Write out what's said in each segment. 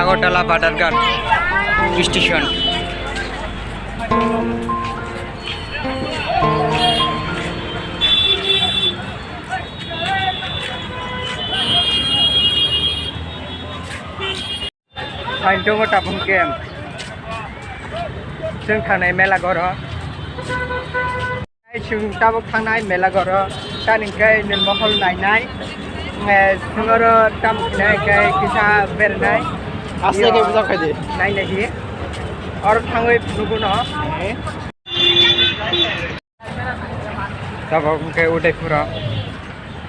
Agartala Badharghat station Tanjung Tapung Campซึ่งทางในเมลากอร์ซึ่งตาบกทางในเมลากอร์ท่านหนึ่งเคยนิลมหอลไหนไหนซึ่งเราทำในเคยกิจเบอร์ไหนอาศัยกิจใครดีไหนนี่औरทางไปดูกูเนาะตาบกเคยอุดรพุระ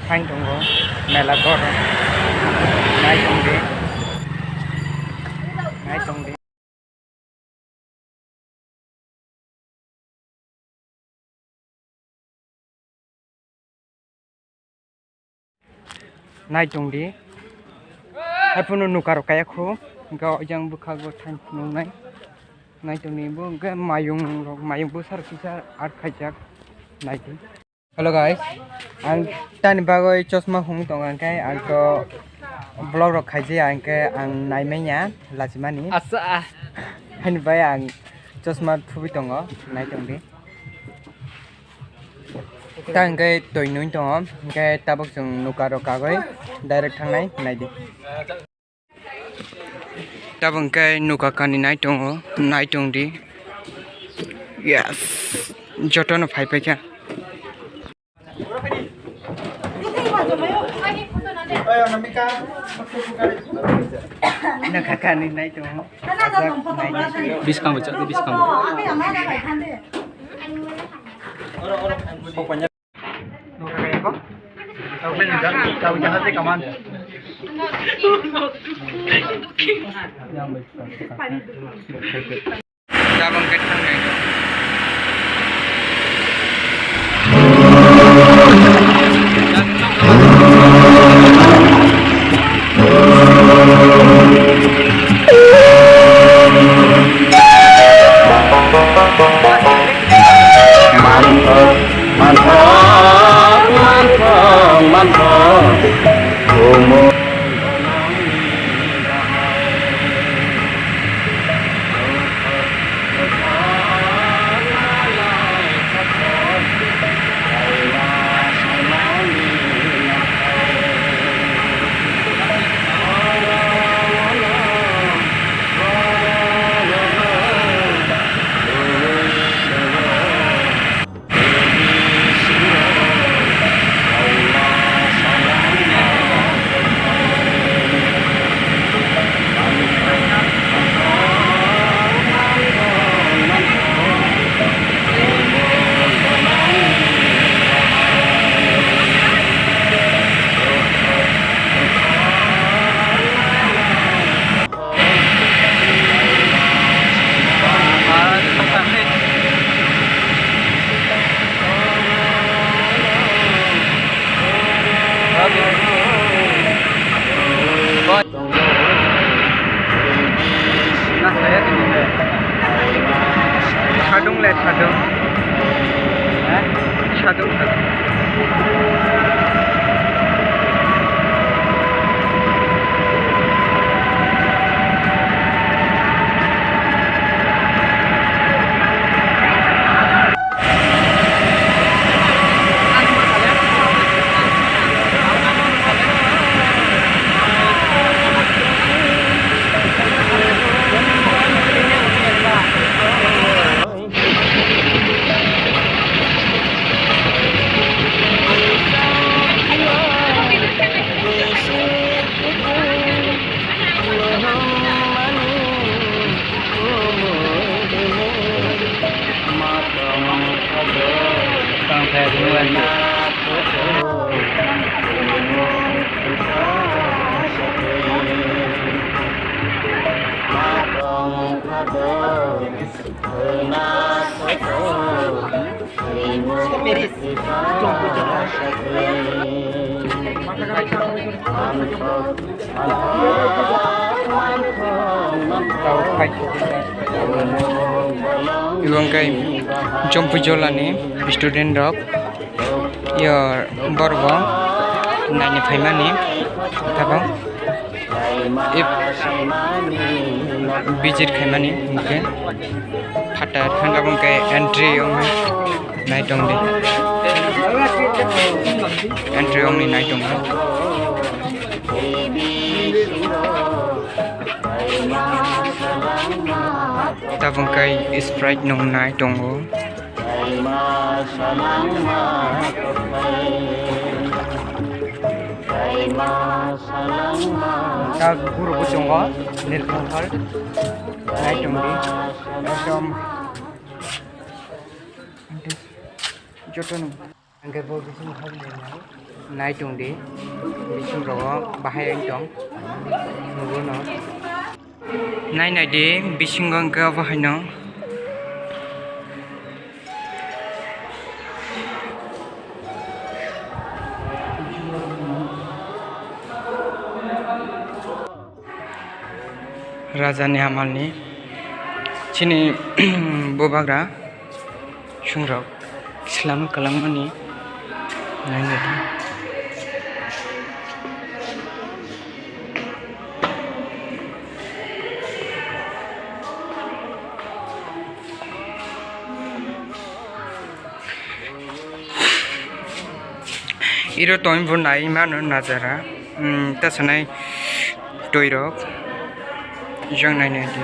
ทางตรงก็เมลากอร์ไหนตรงนี้ไหนตรงนี้นายจงดีให้พวกนุการกายคู่ก็ยังบุคคลทันนุ่งนายจงนี้บุกมายุงบุษราคิชาอาร์ขจักนายที่ Hello guys อันตอนนี้บางคนจอสมาหงตรงกันแค่อันก็บล็อกรักขายอันแค่อันนายไม่ยากลาจิมานี่อาสาเห็นไปอันจอสมาพูดตรงก็นายจงดีตั้งใจตัวนู้นตรงแกตาบกจงนุการกากอย direct ทางไหนไหนดิตาบกแกนุกาการนี่ไหนตรงไหนตรงดิ yes จอดนไฟไปจ้ะนักการนี่ไหนตรงdiskon baca diskon pokoknya kayak kok tahu jahat sih kaman yang baik cabang kecang itu Sadung, sadung. Iwang kay jump jola ni student rock Your borbo nine paimani tabang if visit kaimani okay pata hangabong kay entry ong night ong di entry ong ni night ong tabang kay sprite nong night ong ta guru bujongo Neermahal naik dong di ekdom joton angke bo bising hal naik dong di bising rogo bahaya dong nugono nai di bising angke bahaya no Raja Neermahal ni sini bobagra sungrok Islam kalangmani nai iro toim pun nai mano nazara tasanai toirok yang nai nai di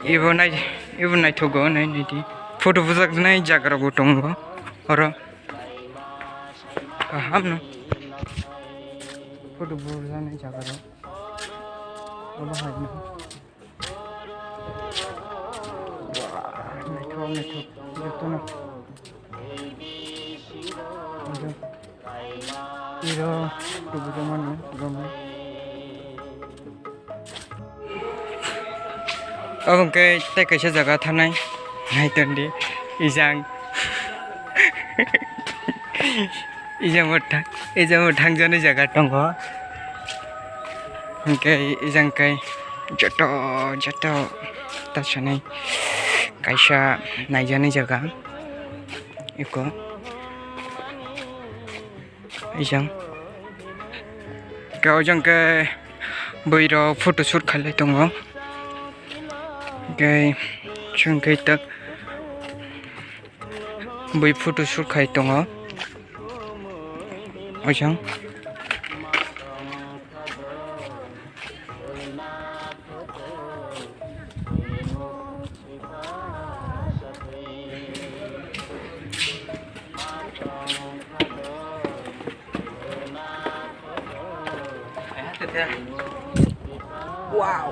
ibu nai thogo nai nai di photo bujak nai jagar gotong go oro paham no photo bujak nai jagar oro hai no Neto no iro tubuh mana gambar abang ke tak kaisa jaga thanai naiton di ijang thang jane jaga tongo ke ijang kai joto tasanai kaisa naijani jaga iko ijang kau jang ke boiro photo shoot khalai tongo ke chung ke tak boi photo shoot khai tongo ojang wow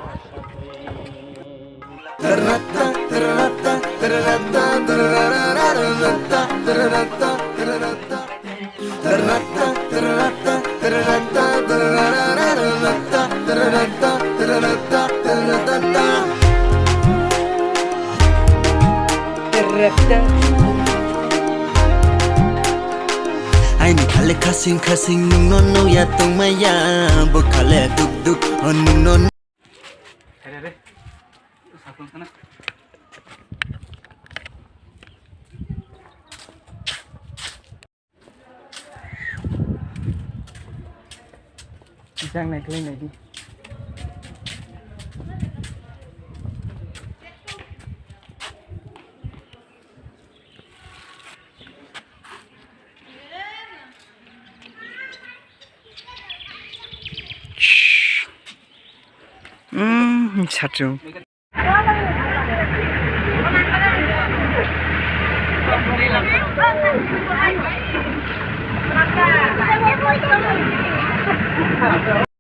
Ai ni khale khasing nung no ya tung maya bo khale duk nung no Ada sakun sana. ijang naik lagi di satu